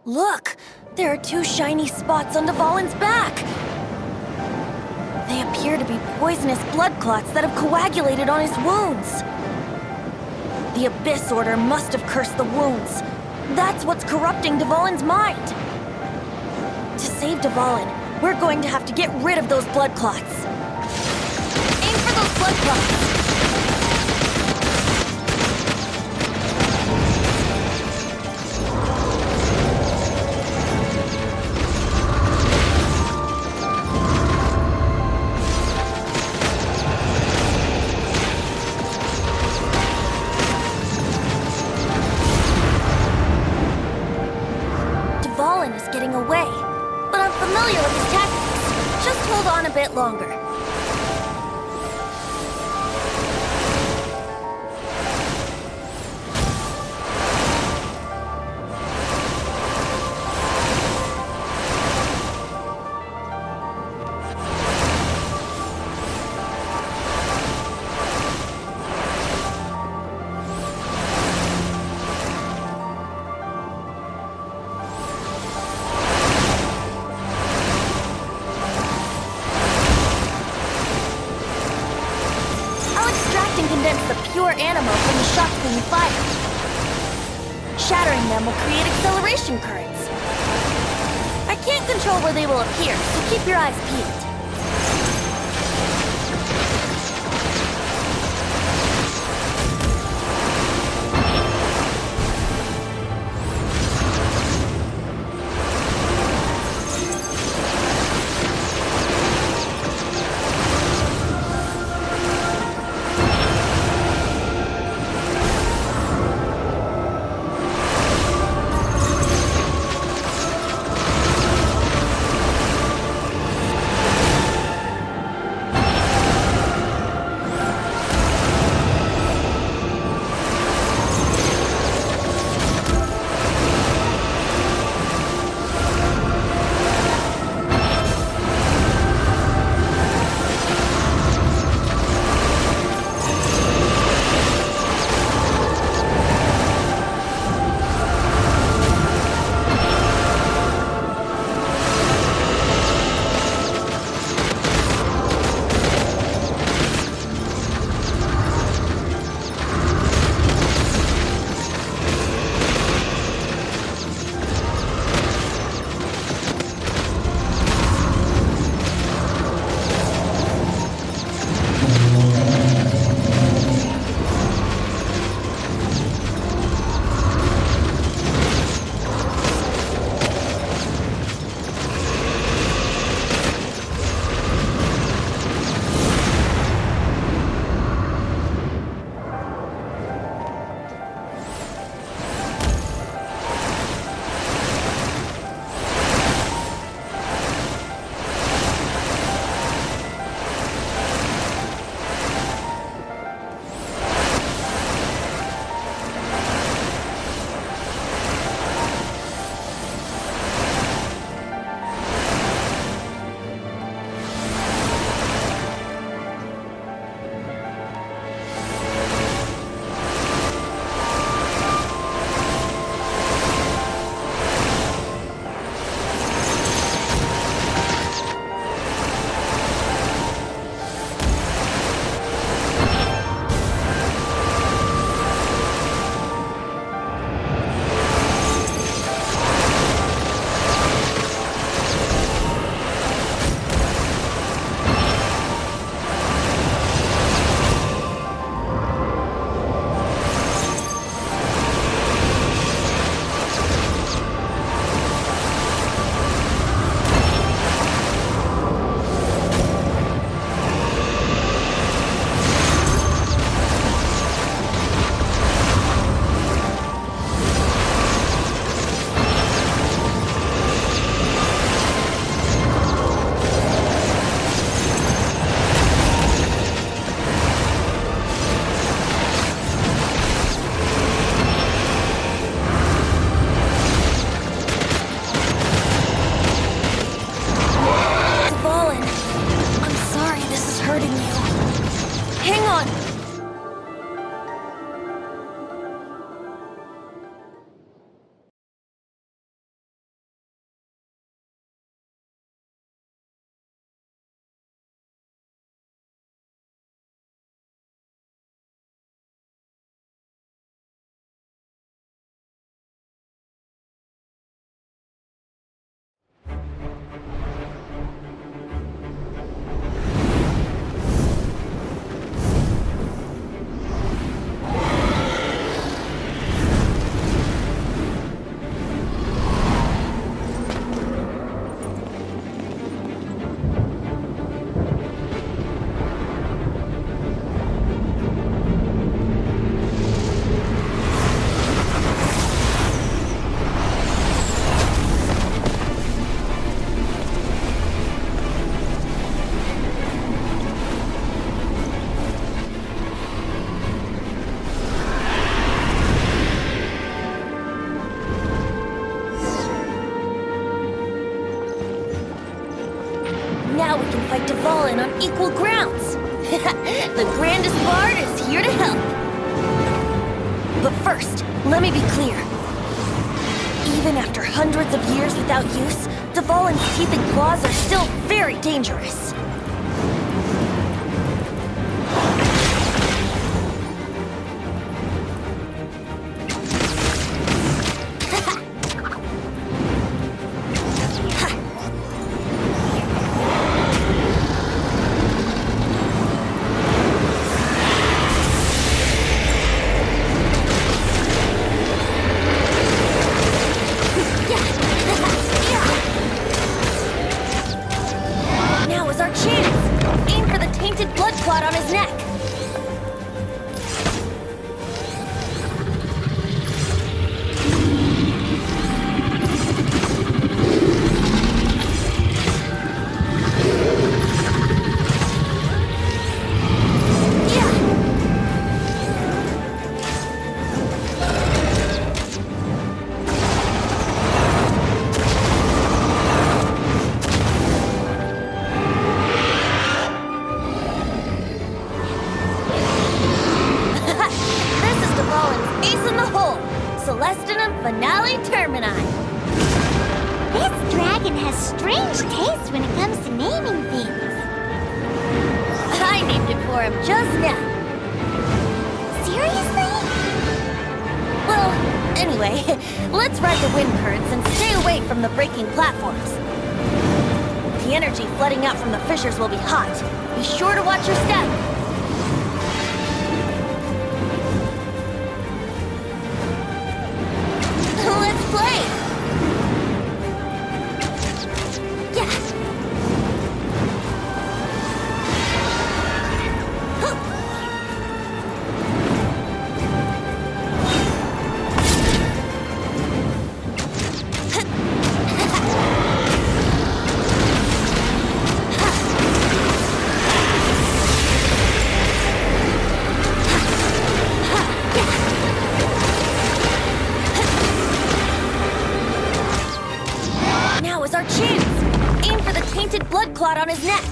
Look! There are two shiny spots on Dvalin's back! They appear to be poisonous blood clots that have coagulated on his wounds. The Abyss Order must have cursed the wounds. That's what's corrupting Dvalin's mind. To save Dvalin, we're going to have to get rid of those blood clots. Aim for those blood clots! Away, but I'm familiar with his tactics. Just hold on a bit longer. Animal from the shots being fired. Shattering them will create acceleration currents. I can't control where they will appear, so keep your eyes peeled. in on equal grounds. The grandest bard is here to help. But first, let me be clear. Even after hundreds of years without use, Dvalin's teeth and claws are still very dangerous. Finale Termini. This dragon has strange tastes when it comes to naming things. I named it for him just now. Seriously? Well, anyway, let's ride the wind currents and stay away from the breaking platforms. The energy flooding out from the fissures will be hot. Be sure to watch your step. Let's play! Yeah! Blood clot on his neck.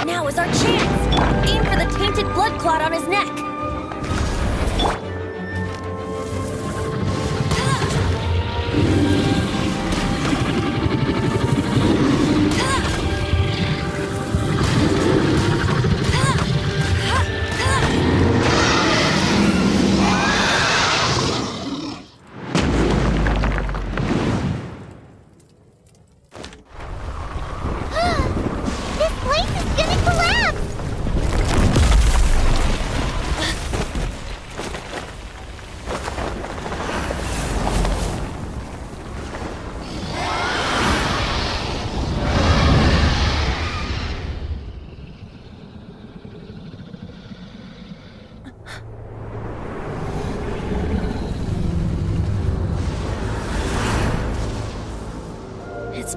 Now is our chance! Aim for the tainted blood clot on his neck!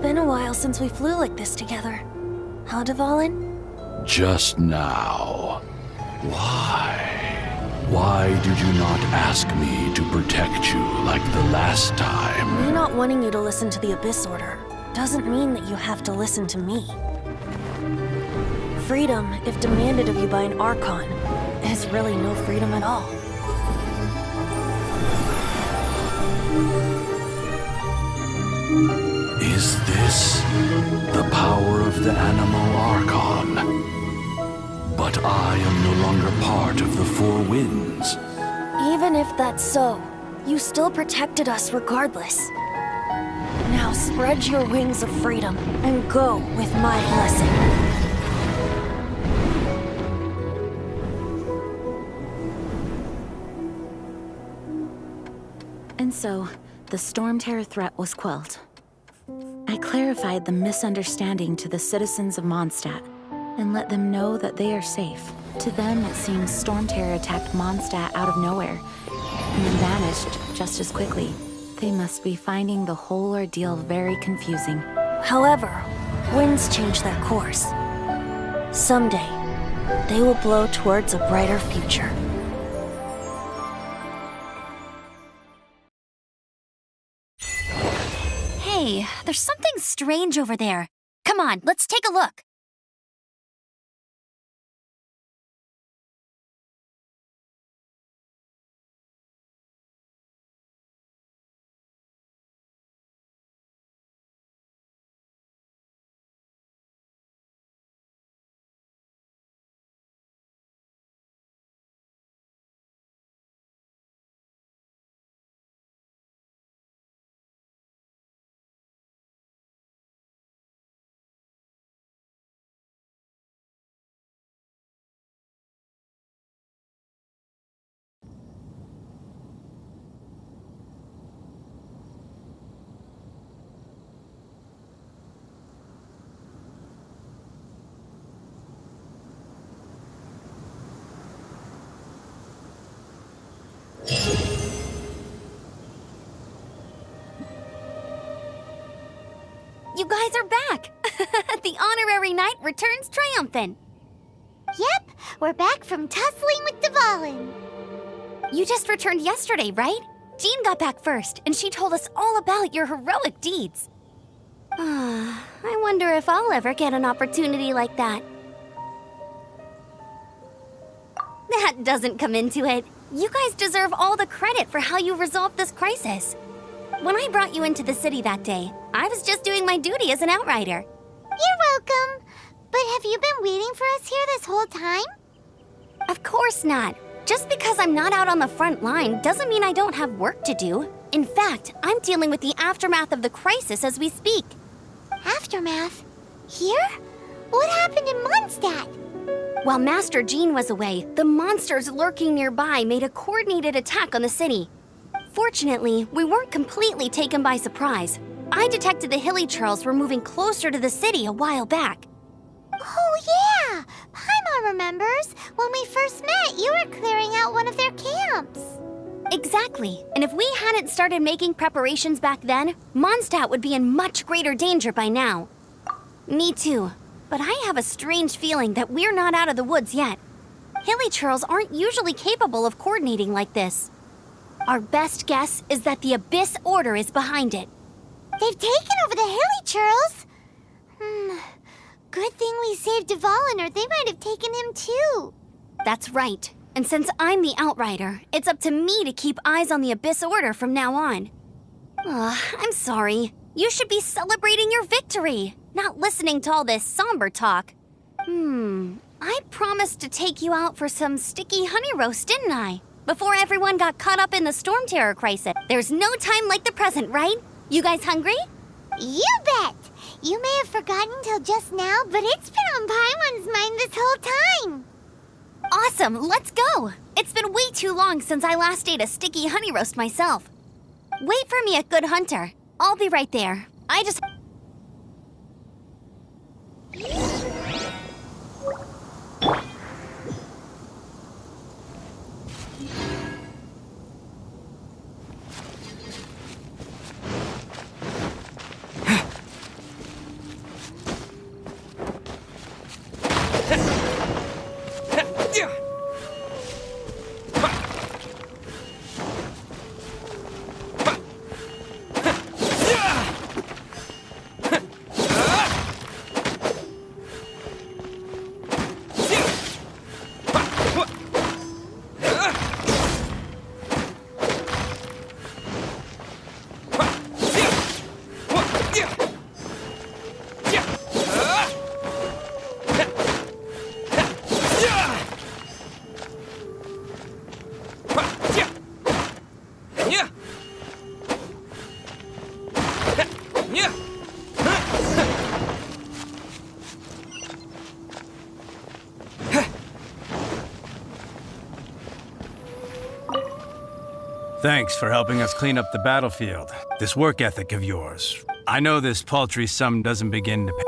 been a while since we flew like this together. Huh, Dvalin? Just now. Why? Why did you not ask me to protect you like the last time? Me not wanting you to listen to the Abyss Order doesn't mean that you have to listen to me. Freedom, if demanded of you by an Archon, is really no freedom at all. Is this the power of the Animal Archon? But I am no longer part of the Four Winds. Even if that's so, you still protected us regardless. Now spread your wings of freedom and go with my blessing. And so, the Storm Terror threat was quelled. I clarified the misunderstanding to the citizens of Mondstadt and let them know that they are safe. To them, it seems Storm Terror attacked Mondstadt out of nowhere and then vanished just as quickly. They must be finding the whole ordeal very confusing. However, winds change their course. Someday, they will blow towards a brighter future. Hey, there's something strange over there. Come on, let's take a look. You guys are back! The honorary knight returns triumphant. Yep, we're back from tussling with Dvalin. You just returned yesterday, right? Jean got back first, and she told us all about your heroic deeds. I wonder if I'll ever get an opportunity like that. That doesn't come into it. You guys deserve all the credit for how you resolved this crisis. When I brought you into the city that day, I was just doing my duty as an outrider. You're welcome. But have you been waiting for us here this whole time? Of course not. Just because I'm not out on the front line doesn't mean I don't have work to do. In fact, I'm dealing with the aftermath of the crisis as we speak. Aftermath? Here? What happened in Mondstadt? While Master Jean was away, the monsters lurking nearby made a coordinated attack on the city. Fortunately, we weren't completely taken by surprise. I detected the Hilly Churls were moving closer to the city a while back. Oh yeah! Paimon remembers. When we first met, you were clearing out one of their camps. Exactly. And if we hadn't started making preparations back then, Mondstadt would be in much greater danger by now. Me too. But I have a strange feeling that we're not out of the woods yet. Hilly Churls aren't usually capable of coordinating like this. Our best guess is that the Abyss Order is behind it. They've taken over the Hilly Churls? Good thing we saved Dvalin, or they might have taken him too. That's right. And since I'm the Outrider, it's up to me to keep eyes on the Abyss Order from now on. I'm sorry. You should be celebrating your victory, not listening to all this somber talk. I promised to take you out for some sticky honey roast, didn't I? Before everyone got caught up in the Storm Terror crisis. There's no time like the present, right? You guys hungry? You bet! You may have forgotten till just now, but it's been on Paimon's mind this whole time. Awesome, let's go! It's been way too long since I last ate a sticky honey roast myself. Wait for me at Good Hunter. I'll be right there. I just... Thanks for helping us clean up the battlefield. This work ethic of yours. I know this paltry sum doesn't begin to pay.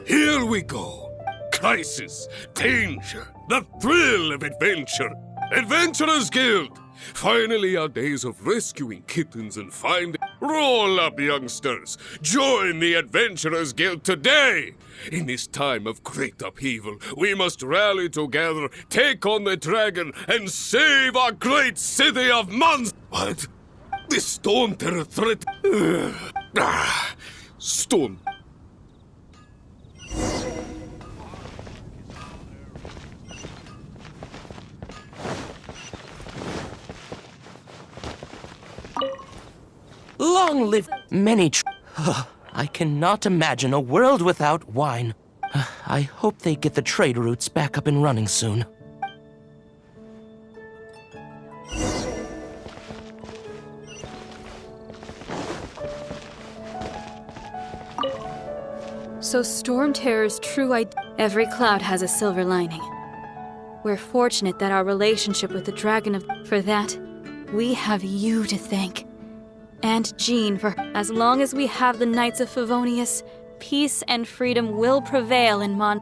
Here we go. Crisis, danger, the thrill of adventure. Adventurers Guild. Finally, our days of rescuing kittens and finding... Roll up, youngsters. Join the Adventurers Guild today. In this time of great upheaval, we must rally together, take on the dragon, and save our great city of Mons... What? This Storm Terror threat... Storm... Long live many I cannot imagine a world without wine. I hope they get the trade routes back up and running soon. So Storm Terror's true Every cloud has a silver lining. We're fortunate that our relationship with the Dragon of... For that, we have you to thank. And Jean, for as long as we have the Knights of Favonius, peace and freedom will prevail in Mon...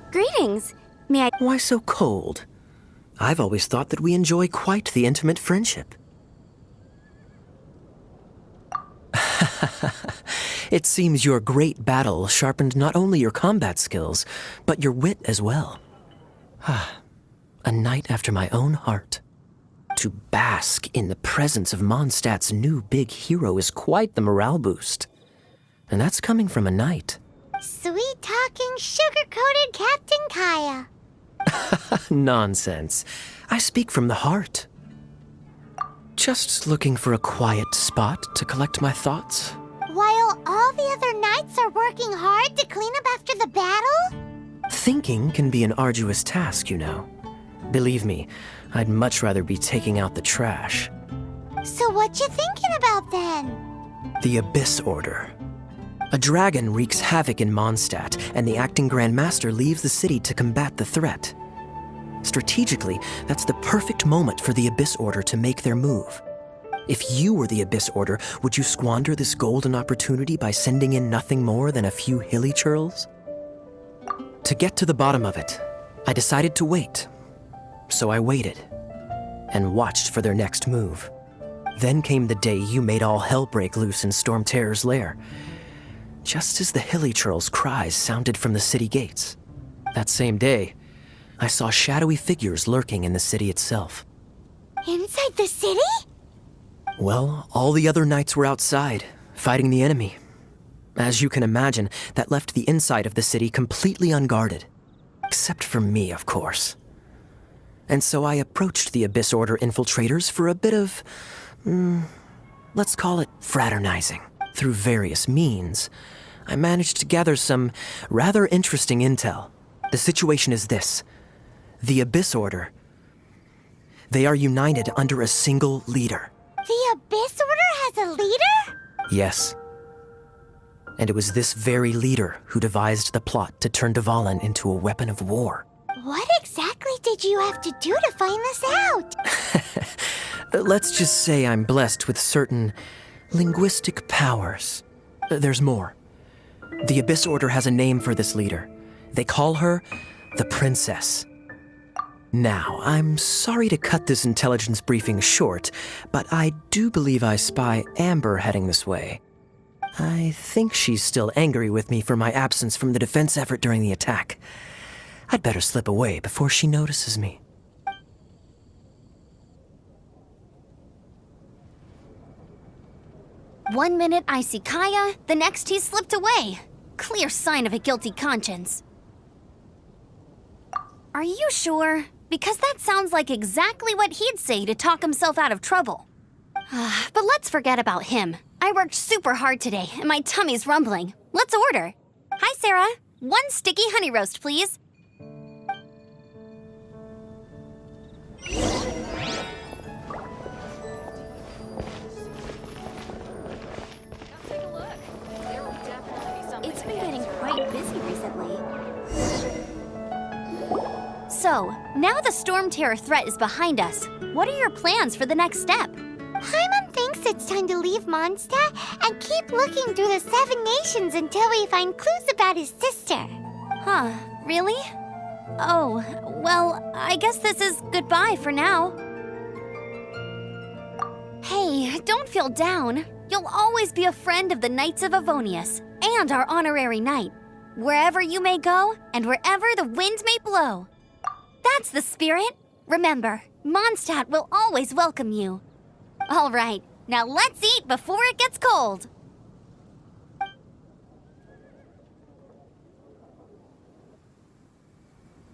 Greetings. May I... Why so cold? I've always thought that we enjoy quite the intimate friendship. It seems your great battle sharpened not only your combat skills, but your wit as well. A knight after my own heart. To bask in the presence of Mondstadt's new big hero is quite the morale boost. And that's coming from a knight. Sweet-talking, sugar-coated Captain Kaya. Nonsense. I speak from the heart. Just looking for a quiet spot to collect my thoughts. While all the other knights are working hard to clean up after the battle? Thinking can be an arduous task, you know. Believe me, I'd much rather be taking out the trash. So what you thinking about then? The Abyss Order. A dragon wreaks havoc in Mondstadt, and the acting Grand Master leaves the city to combat the threat. Strategically, that's the perfect moment for the Abyss Order to make their move. If you were the Abyss Order, would you squander this golden opportunity by sending in nothing more than a few hilly churls? To get to the bottom of it, I decided to wait. So I waited, and watched for their next move. Then came the day you made all hell break loose in Storm Terror's lair. Just as the hilly churls' cries sounded from the city gates. That same day, I saw shadowy figures lurking in the city itself. Inside the city? Well, all the other knights were outside, fighting the enemy. As you can imagine, that left the inside of the city completely unguarded. Except for me, of course. And so I approached the Abyss Order infiltrators for a bit of... let's call it fraternizing. Through various means, I managed to gather some rather interesting intel. The situation is this. The Abyss Order... They are united under a single leader. The Abyss Order has a leader? Yes. And it was this very leader who devised the plot to turn Dvalin into a weapon of war. What exactly did you have to do to find this out? Let's just say I'm blessed with certain linguistic powers. There's more. The Abyss Order has a name for this leader. They call her the Princess. Now, I'm sorry to cut this intelligence briefing short, but I do believe I spy Amber heading this way. I think she's still angry with me for my absence from the defense effort during the attack. I'd better slip away before she notices me. One minute I see Kaya, the next he's slipped away. Clear sign of a guilty conscience. Are you sure? Because that sounds like exactly what he'd say to talk himself out of trouble. But let's forget about him. I worked super hard today, and my tummy's rumbling. Let's order. Hi, Sarah. 1 sticky honey roast, please. It's been getting quite busy recently. So, now the Storm Terror threat is behind us. What are your plans for the next step? Paimon thinks it's time to leave Mondstadt and keep looking through the 7 nations until we find clues about his sister. Huh, really? Oh, well, I guess this is goodbye for now. Hey, don't feel down. You'll always be a friend of the Knights of Avonius and our honorary knight. Wherever you may go and wherever the wind may blow. That's the spirit. Remember, Mondstadt will always welcome you. All right, now let's eat before it gets cold.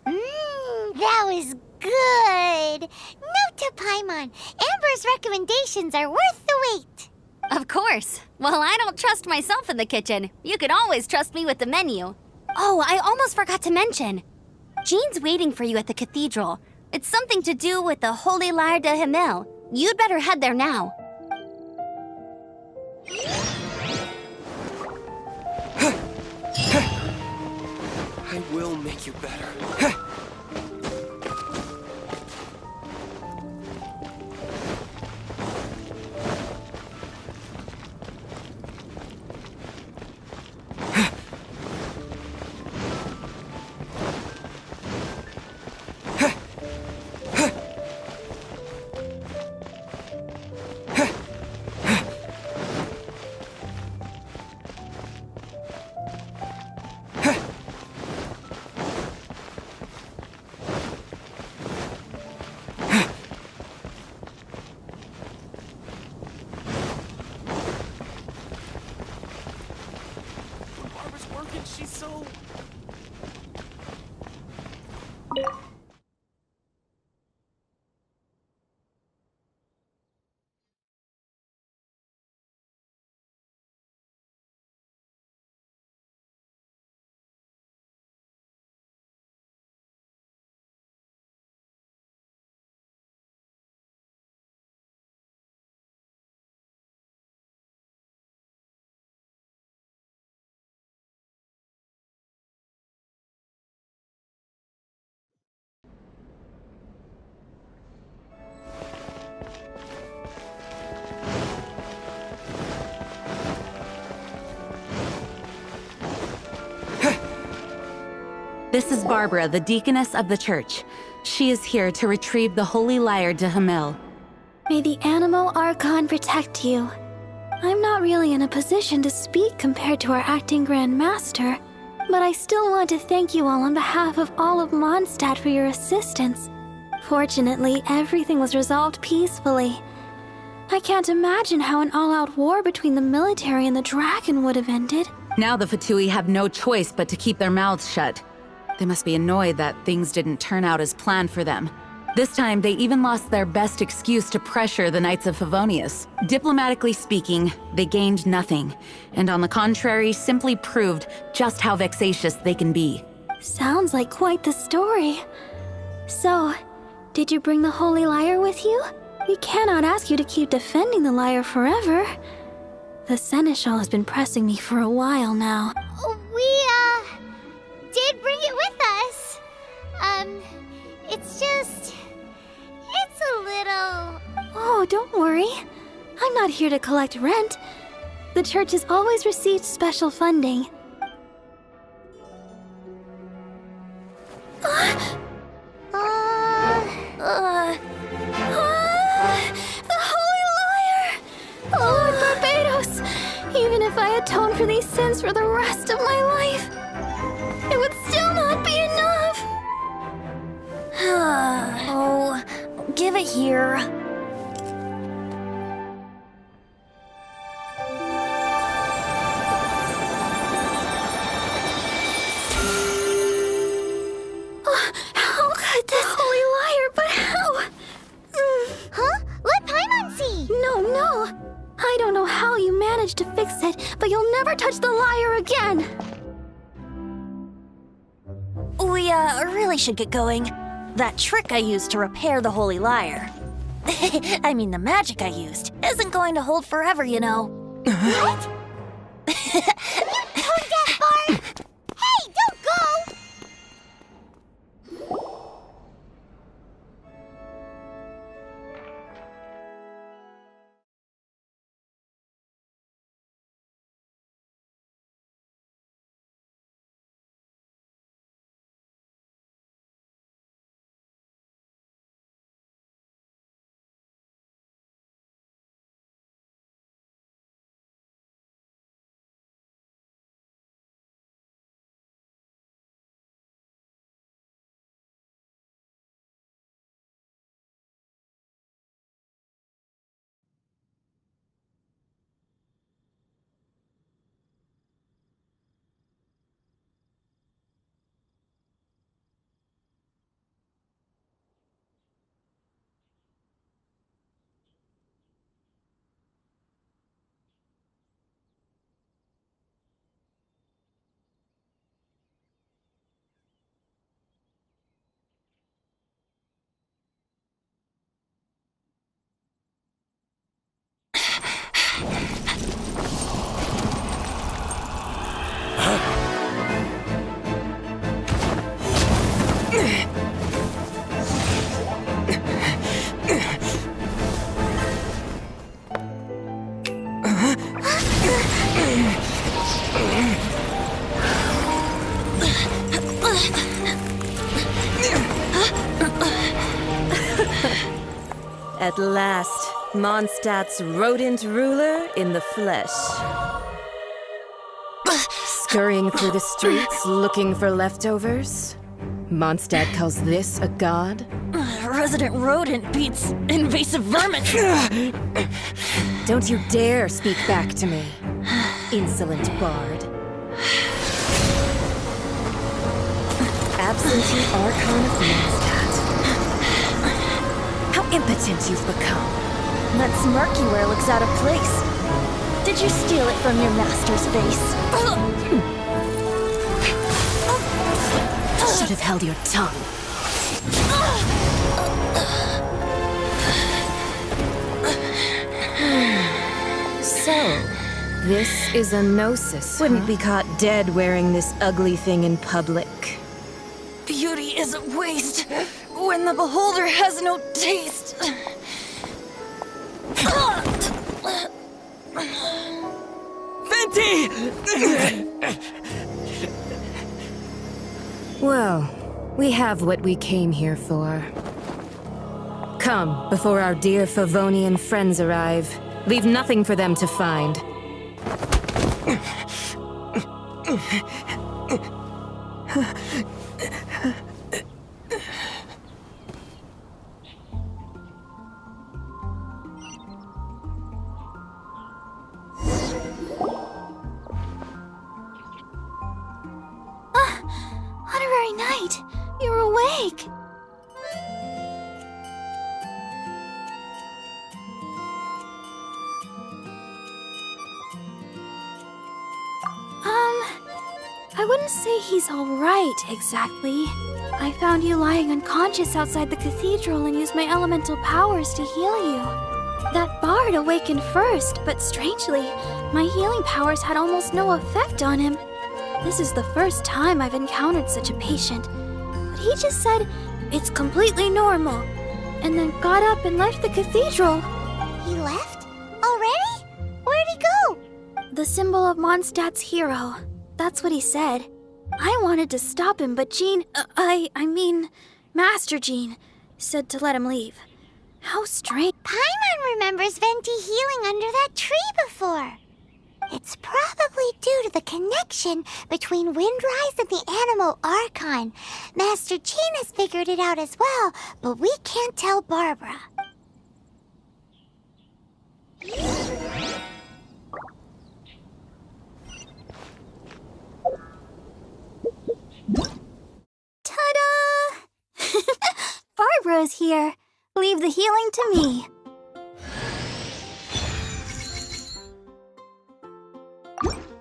That was good. Note to Paimon, Amber's recommendations are worth the wait. Of course. Well, I don't trust myself in the kitchen. You can always trust me with the menu. Oh, I almost forgot to mention. Jean's waiting for you at the cathedral. It's something to do with the Holy Lyre de Himmel. You'd better head there now. I will make you better. She's so... This is Barbara, the deaconess of the church. She is here to retrieve the Holy Lyre de Himmel. May the Animo Archon protect you. I'm not really in a position to speak compared to our acting Grand Master, but I still want to thank you all on behalf of all of Mondstadt for your assistance. Fortunately, everything was resolved peacefully. I can't imagine how an all-out war between the military and the dragon would have ended. Now the Fatui have no choice but to keep their mouths shut. They must be annoyed that things didn't turn out as planned for them. This time, they even lost their best excuse to pressure the Knights of Favonius. Diplomatically speaking, they gained nothing, and on the contrary, simply proved just how vexatious they can be. Sounds like quite the story. So, Did you bring the Holy Lyre with you? We cannot ask you to keep defending the lyre forever. The Seneschal has been pressing me for a while now. We, did bring it with us. It's a little... Oh, don't worry. I'm not here to collect rent. The church has always received special funding. The Holy Lyre! Lord Barbados! Even if I atone for these sins for the rest of my life, it would still not be enough! Oh, give it here. How could this Holy Lyre, but how? Huh? Let Paimon see! No. I don't know how you managed to fix it, but you'll never touch the lyre again! We, really should get going. That trick I used to repair the Holy Lyre. I mean, the magic I used isn't going to hold forever, you know. What? Tone deaf, Bard! Hey, don't go! At last, Mondstadt's rodent ruler in the flesh. Scurrying through the streets looking for leftovers? Mondstadt calls this a god? Resident rodent beats invasive vermin. Don't you dare speak back to me, insolent bard. Absentee Archon of Mondstadt. How impotent you've become. That smirk you wear looks out of place. Did you steal it from your master's face? Should have held your tongue. So, this is a gnosis. Wouldn't be caught dead wearing this ugly thing in public. Beauty is a waste when the beholder has no taste. Venti! Well, we have what we came here for. Come, before our dear Favonian friends arrive. Leave nothing for them to find. Honorary Knight, you're awake. I wouldn't say he's all right, exactly. I found you lying unconscious outside the cathedral and used my elemental powers to heal you. That bard awakened first, but strangely, my healing powers had almost no effect on him. This is the first time I've encountered such a patient. But he just said, it's completely normal, and then got up and left the cathedral. He left? Already? Where'd he go? The symbol of Mondstadt's hero. That's what he said. I wanted to stop him, but Jean, I mean, Master Jean, said to let him leave. How strange. Paimon remembers Venti healing under that tree before. It's probably due to the connection between Windrise and the Animal Archon. Master Jean has figured it out as well, but we can't tell Barbara. Ta-da! Barbara's here. Leave the healing to me.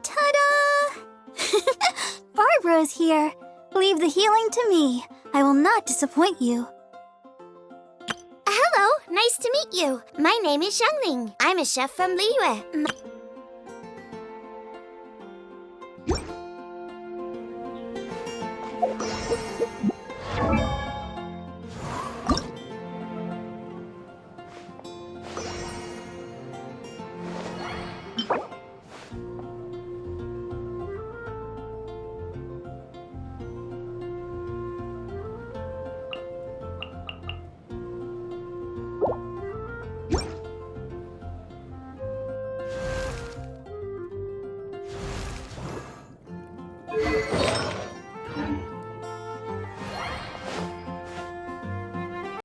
Ta-da! Barbara's here. Leave the healing to me. I will not disappoint you. Hello, nice to meet you. My name is Xiangling. I'm a chef from Liyue.